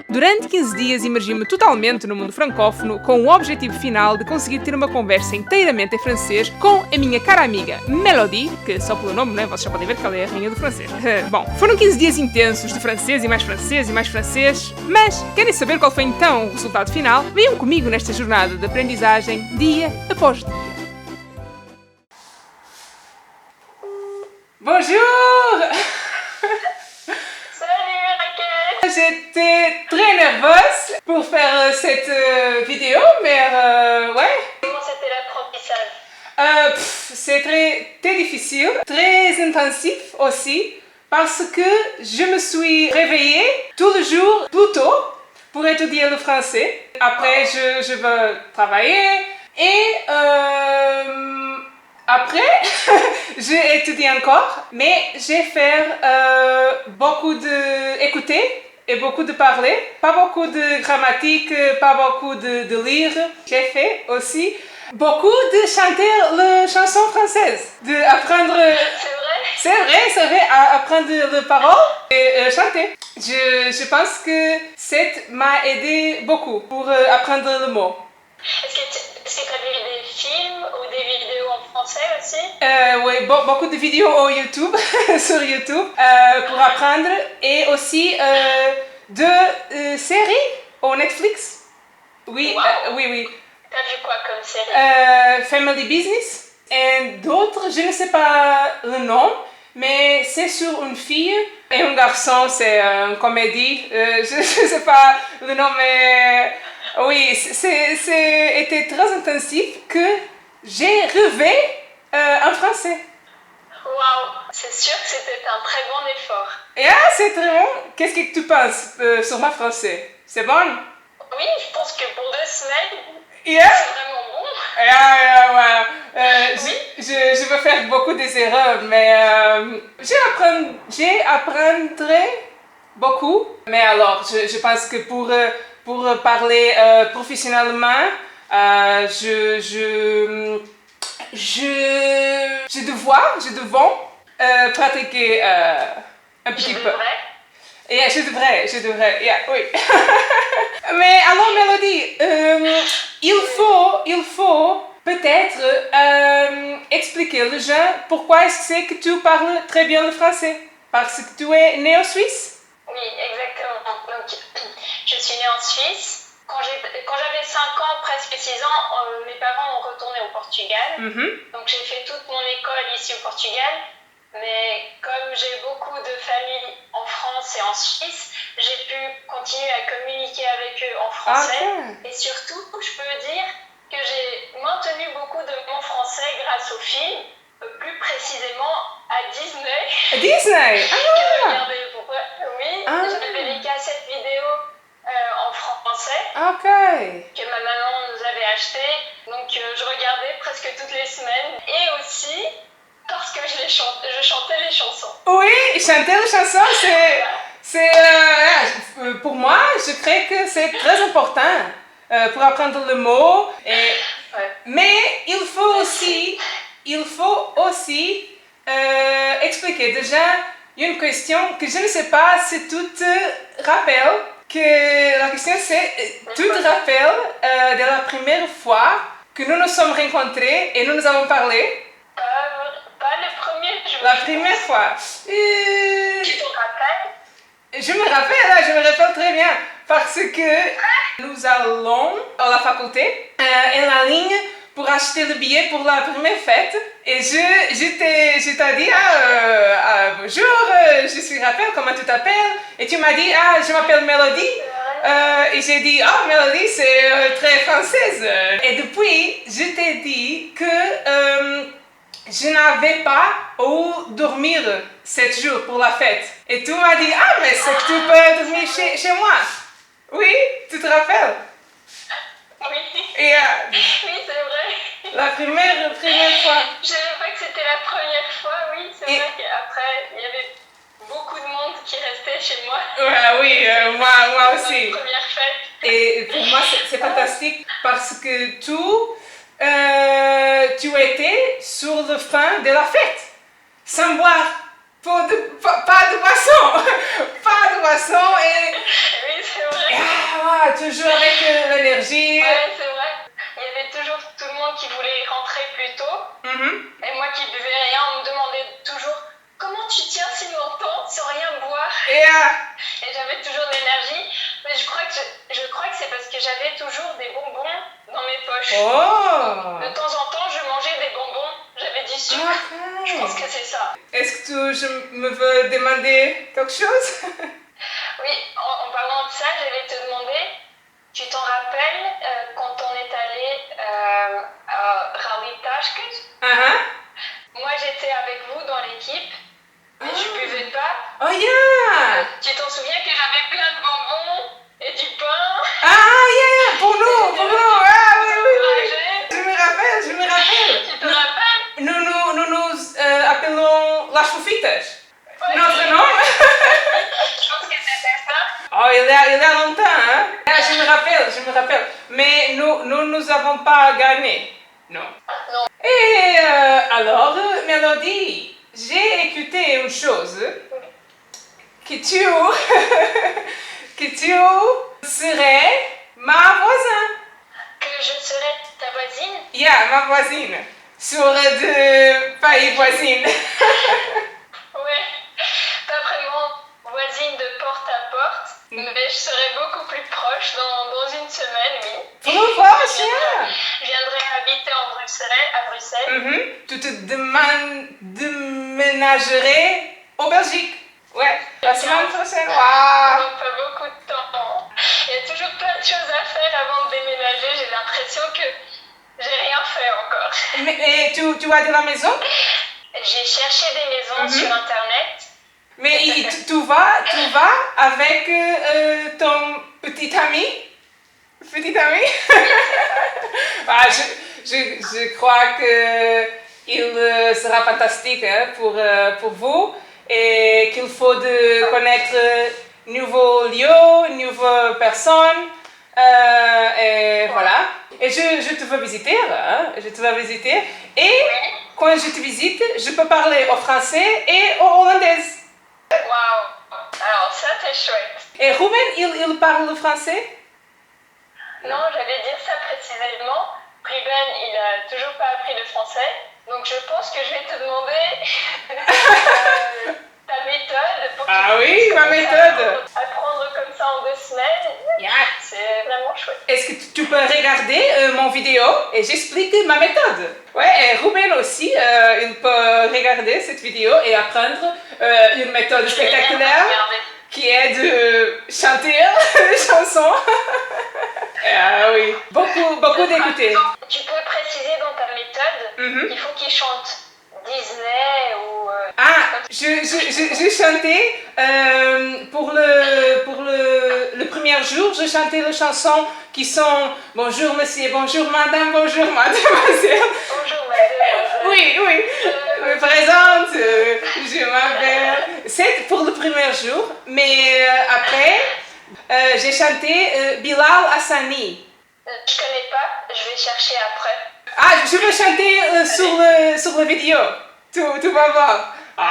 Durante 15 dias imergi-me totalmente no mundo francófono com o objetivo final de conseguir ter uma conversa inteiramente em francês com a minha cara amiga Melody, que só pelo nome, né, vocês já podem ver que ela é a rainha do francês. Bom, foram 15 dias intensos de francês e mais francês e mais francês, mas querem saber qual foi então o resultado final? Venham comigo nesta jornada de aprendizagem dia após dia. Bonjour! J'étais très nerveuse pour faire cette vidéo, mais ouais. Comment c'était l'apprentissage? C'est très difficile, très intensif aussi, parce que je me suis réveillée tout le jour plus tôt pour étudier le français. Après, je veux travailler et après, j'ai étudié encore, mais j'ai fait beaucoup d'écouter et beaucoup de parler, pas beaucoup de grammatique, pas beaucoup de lire. J'ai fait aussi beaucoup de chanter les chansons françaises, d'apprendre. C'est vrai? C'est vrai, apprendre les paroles et chanter. Je pense que ça m'a aidé beaucoup pour apprendre le mot. Est-ce que tu as vu des films ou des vidéos en français aussi? Oui, beaucoup de vidéos au YouTube, sur YouTube, pour apprendre, et aussi de séries au Netflix. Oui, Wow. oui. T'as vu quoi comme série? Family Business, et d'autres, je ne sais pas le nom, mais c'est sur une fille et un garçon, c'est une comédie, je ne sais pas le nom, mais oui, c'était très intensif que j'ai rêvé en français. Waouh! C'est sûr que c'était un très bon effort. C'est très bon. Qu'est-ce que tu penses sur ma français? C'est bon? Oui, je pense que pour 2 semaines, Yeah? c'est vraiment bon. Oui. Je vais faire beaucoup d'erreurs, mais j'apprendrai beaucoup. Mais alors, je pense que pour parler professionnellement, je devais pratiquer un petit peu. Yeah, je devrais, yeah, oui. Mais alors, Mélodie, il faut peut-être expliquer aux gens pourquoi est-ce que c'est que tu parles très bien le français. Parce que tu es né en Suisse? Oui, exactement. Donc, je suis née en Suisse. Quand j'avais 5 ans, presque 6 ans, mes parents ont retourné au Portugal. Mm-hmm. Donc j'ai fait toute mon école ici au Portugal. Mais comme j'ai beaucoup de familles en France et en Suisse, j'ai pu continuer à communiquer avec eux en français. Okay. Et surtout, je peux dire que j'ai maintenu beaucoup de mon français grâce aux films, plus précisément à Disney. Disney? Que regardez, pourquoi? Oui, j'avais des cassettes vidéo en français que ma maman nous avait achetées. Donc je regardais presque toutes les semaines. Et aussi parce que je chantais les chansons. Oui, chanter les chansons, pour moi, je crois que c'est très important pour apprendre le mot. Mais il faut aussi expliquer. Déjà, il y a une question que je ne sais pas si tu te rappelles. Que la question c'est, tu te rappelles de la première fois que nous nous sommes rencontrés et nous avons parlé? Pas le premier jour. La première fois. Tu te rappelles? Je me rappelle très bien. Parce que nous allons à la faculté, en la ligne, pour acheter le billet pour la première fête. Et je t'ai dit, bonjour, je suis Raphaël, comment tu t'appelles? Et tu m'as dit, je m'appelle Mélodie. Et j'ai dit, Mélodie, c'est très française. Et depuis, je t'ai dit que je n'avais pas où dormir 7 jours pour la fête. Et tu m'as dit, mais c'est que tu peux dormir chez moi. Oui, tu te rappelles? Oui. Oui, c'est vrai. La première fois. Je savais pas que c'était la première fois, oui. C'est vrai qu'après, il y avait beaucoup de monde qui restait chez moi. Oui, moi aussi. Dans la première fête. Et pour moi, c'est fantastique parce que tu étais sur le fin de la fête, sans boire pas de boisson. Pas de boisson et toujours avec l'énergie. Ouais, c'est vrai. Il y avait toujours tout le monde qui voulait rentrer plus tôt. Et moi qui buvais rien, on me demandait toujours comment tu tiens si longtemps sans rien boire. Et j'avais toujours de l'énergie. Mais je crois que c'est parce que j'avais toujours des bonbons dans mes poches. Oh. De temps en temps, je mangeais des bonbons. J'avais du sucre. Okay. Je pense que c'est ça. Est-ce que je me veux demander quelque chose? Oui, en parlant de ça, j'allais te demander, tu t'en rappelles quand on est allé à Rally Tashkent? Moi, j'étais avec vous dans l'équipe. Je buvais pas. Oh yeah! Tu t'en souviens que j'avais plein de bonbons et du pain? Yeah! Pour nous! Ah oui! Je me rappelle! Tu te rappelles? Nous appelons Las Fofitas. Ouais. Notre nom? Je pense que c'était ça. Oh, il y a longtemps, hein? Je me rappelle. Mais nous n'avons pas gagné. Non. Et alors, Mélodie, j'ai écouté une chose, que tu serais ma voisine. Que je serais ta voisine? Yeah, ma voisine. Sur deux pays voisines. Ouais, pas vraiment voisine de porte à porte, mais je serais beaucoup plus proche dans une semaine, oui. Plus proche, yeah. Je viendrai habiter à Bruxelles. Tu te déménagerais en Belgique. Ouais, la semaine prochaine. Wow. Donc pas beaucoup de temps. Il y a toujours plein de choses à faire avant de déménager. J'ai l'impression que j'ai rien fait encore. Mais tu as de la maison? J'ai cherché des maisons sur internet. Mais tu vas avec ton petit ami? Je crois qu'il sera fantastique pour vous et qu'il faut connaître nouveaux lieux, nouvelles personnes. Et voilà. Et je te veux visiter. Et quand je te visite, je peux parler au français et au hollandais. Waouh! Alors ça, c'est chouette. Et Ruben, il parle le français? Non, j'allais dire ça précisément. Ruben, il a toujours pas appris le français. Donc je pense que je vais te demander ta méthode. Pour ma méthode. Apprendre comme ça en 2 semaines. Yeah. C'est vraiment chouette. Est-ce que tu peux regarder mon vidéo et j'explique ma méthode? Ouais, et Ruben aussi, il peut regarder cette vidéo et apprendre une méthode spectaculaire qui est de chanter des chansons. Oui, beaucoup d'écouter. Tu peux préciser dans ta méthode qu'il faut qu'il chante Disney ou... je chantais pour le premier jour, je chantais les chansons qui sont bonjour monsieur, bonjour madame, bonjour mademoiselle. Bonjour madame. Oui, je me présente, je m'appelle. C'est pour le premier jour, mais après j'ai chanté Bilal Hassani. Je connais pas, je vais chercher après. Je vais chanter sur la vidéo. Tu vas voir. Wow,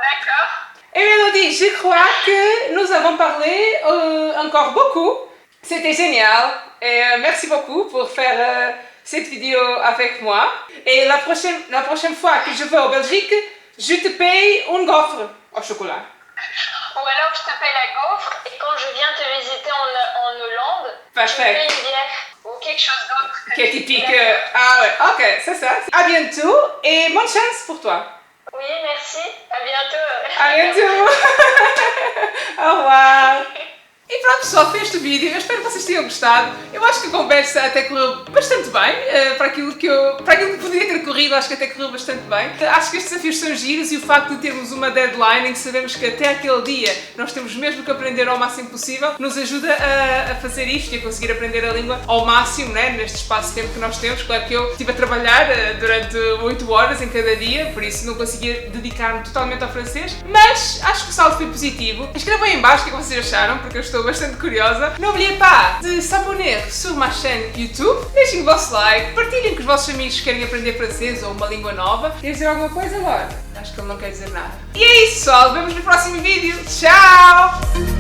d'accord. Et Mélodie, je crois que nous avons parlé encore beaucoup. C'était génial. Et merci beaucoup pour faire cette vidéo avec moi. Et la prochaine fois que je vais en Belgique, je te paye un gaufre au chocolat. Ou alors je te paye la gaufre et quand je viens te visiter en Hollande, Parfait. je te paye une bière ou quelque chose d'autre. Qui est typique. Ok, c'est ça. À bientôt et bonne chance pour toi. Oui, merci. À bientôt. À bientôt. Au revoir. E pronto pessoal, foi este o vídeo, eu espero que vocês tenham gostado. Eu acho que a conversa até correu bastante bem, para aquilo que poderia ter corrido, acho que até correu bastante bem. Acho que estes desafios são giros e o facto de termos uma deadline em que sabemos que até aquele dia nós temos mesmo que aprender ao máximo possível, nos ajuda a fazer isto e a conseguir aprender a língua ao máximo, né, neste espaço de tempo que nós temos. Claro que eu estive a trabalhar durante 8 horas em cada dia, por isso não conseguia dedicar-me totalmente ao francês, mas acho que o saldo foi positivo. Escrevam aí em baixo o que vocês acharam, porque eu estou bastante curiosa. N'oubliez pas de s'abonner sur ma chaîne YouTube, deixem o vosso like, partilhem com os vossos amigos que querem aprender francês ou uma língua nova. Quer dizer alguma coisa agora? Acho que ele não quer dizer nada. E é isso pessoal, vemos no próximo vídeo. Tchau!